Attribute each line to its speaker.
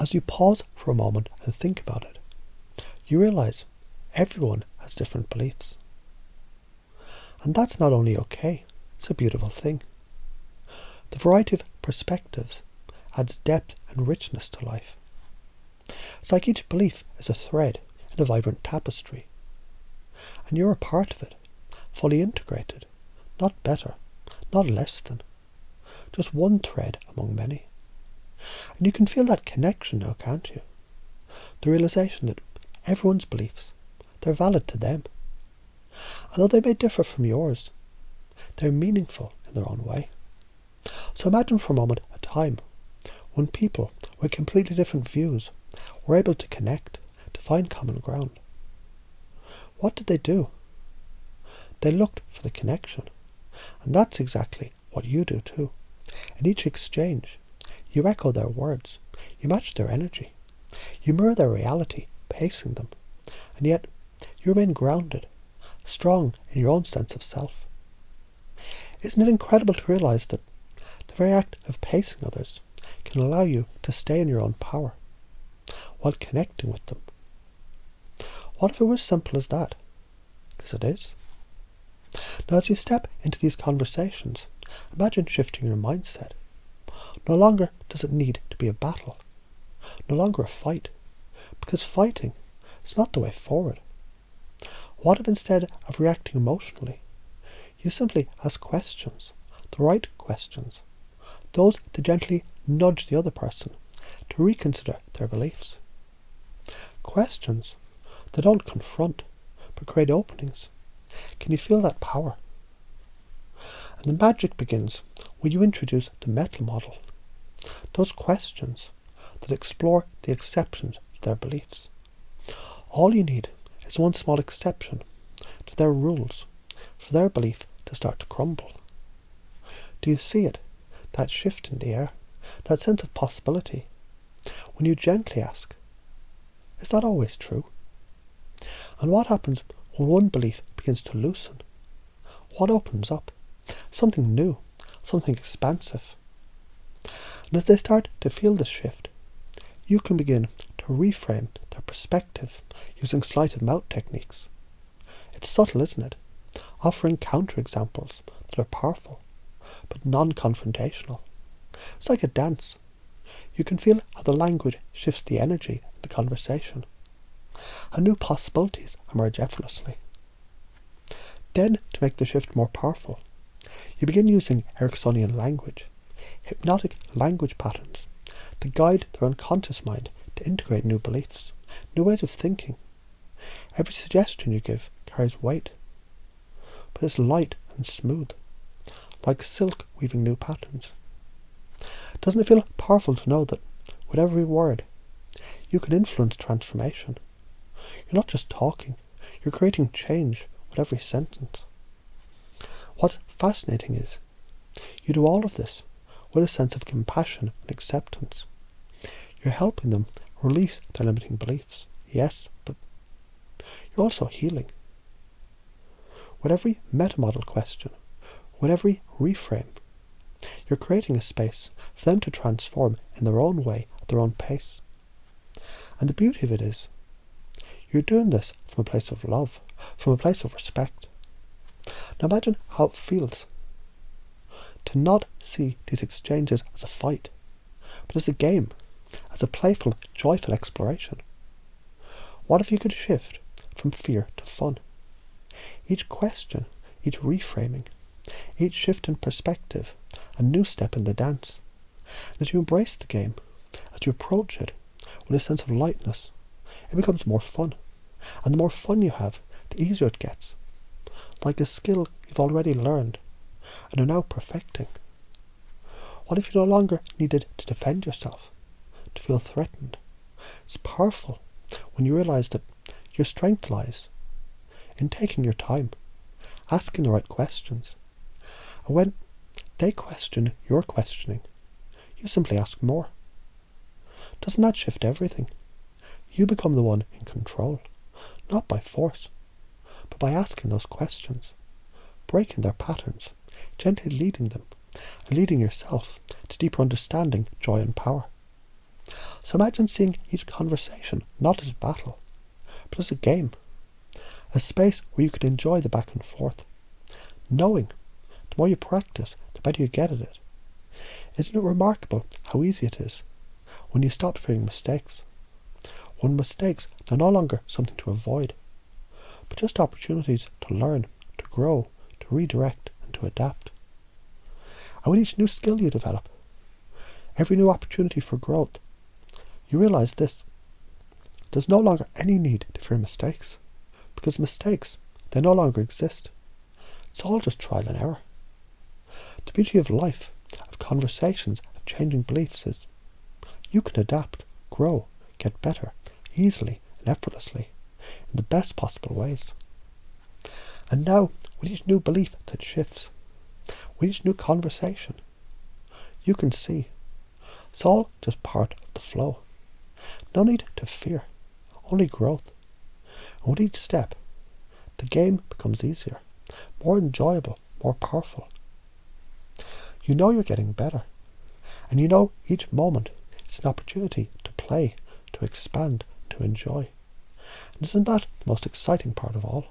Speaker 1: As you pause for a moment and think about it, you realize everyone has different beliefs. And that's not only okay, it's a beautiful thing. The variety of perspectives adds depth and richness to life. It's like each belief is a thread in a vibrant tapestry, and you're a part of it, fully integrated, not better, not less than, just one thread among many. And you can feel that connection now, can't you? The realization that everyone's beliefs, they're valid to them. Although they may differ from yours, they're meaningful in their own way. So imagine for a moment a time when people with completely different views were able to connect, to find common ground. What did they do? They looked for the connection. And that's exactly what you do too. In each exchange, you echo their words, you match their energy, you mirror their reality, pacing them, and yet you remain grounded, strong in your own sense of self. Isn't it incredible to realize that the very act of pacing others can allow you to stay in your own power while connecting with them? What if it was simple as that? Because it is. Now, as you step into these conversations, imagine shifting your mindset. No longer does it need to be a battle, no longer a fight, because fighting is not the way forward. What if instead of reacting emotionally, you simply ask questions, the right questions, those that gently nudge the other person to reconsider their beliefs? Questions that don't confront, but create openings. Can you feel that power? And the magic begins when you introduce the mental model, those questions that explore the exceptions to their beliefs. All you need is one small exception to their rules for their belief to start to crumble. Do you see it? That shift in the air, that sense of possibility, when you gently ask, is that always true? And what happens when one belief begins to loosen? What opens up? Something new, something expansive. And as they start to feel this shift, you can begin to reframe their perspective using sleight of mouth techniques. It's subtle, isn't it? Offering counterexamples that are powerful, but non-confrontational. It's like a dance. You can feel how the language shifts the energy in the conversation, and new possibilities emerge effortlessly. Then, to make the shift more powerful, you begin using Ericksonian language, hypnotic language patterns that guide their unconscious mind to integrate new beliefs, new ways of thinking. Every suggestion you give carries weight, but it's light and smooth, like silk weaving new patterns. Doesn't it feel powerful to know that with every word, you can influence transformation? You're not just talking, you're creating change with every sentence. What's fascinating is, you do all of this with a sense of compassion and acceptance. You're helping them release their limiting beliefs, yes, but you're also healing. With every metamodel question, with every reframe, you're creating a space for them to transform in their own way, at their own pace. And the beauty of it is, you're doing this from a place of love, from a place of respect. Now imagine how it feels to not see these exchanges as a fight, but as a game, as a playful, joyful exploration. What if you could shift from fear to fun? Each question, each reframing, each shift in perspective, a new step in the dance. And as you embrace the game, as you approach it with a sense of lightness, it becomes more fun. And the more fun you have, the easier it gets. Like a skill you've already learned and are now perfecting. What if you no longer needed to defend yourself, to feel threatened? It's powerful when you realize that your strength lies in taking your time, asking the right questions. And when they question your questioning, you simply ask more. Doesn't that shift everything? You become the one in control, not by force, but by asking those questions, breaking their patterns, gently leading them, and leading yourself to deeper understanding, joy and power. So imagine seeing each conversation not as a battle, but as a game, a space where you could enjoy the back and forth, knowing the more you practice, the better you get at it. Isn't it remarkable how easy it is when you stop fearing mistakes? When mistakes are no longer something to avoid, but just opportunities to learn, to grow, to redirect, and to adapt. And with each new skill you develop, every new opportunity for growth, you realise this: there's no longer any need to fear mistakes, because mistakes, they no longer exist. It's all just trial and error. The beauty of life, of conversations, of changing beliefs is you can adapt, grow, get better, easily and effortlessly, in the best possible ways. And now, with each new belief that shifts, with each new conversation, you can see it's all just part of the flow. No need to fear, only growth. And with each step, the game becomes easier, more enjoyable, more powerful. You know you're getting better, and you know each moment is an opportunity to play, to expand, to enjoy. And isn't that the most exciting part of all?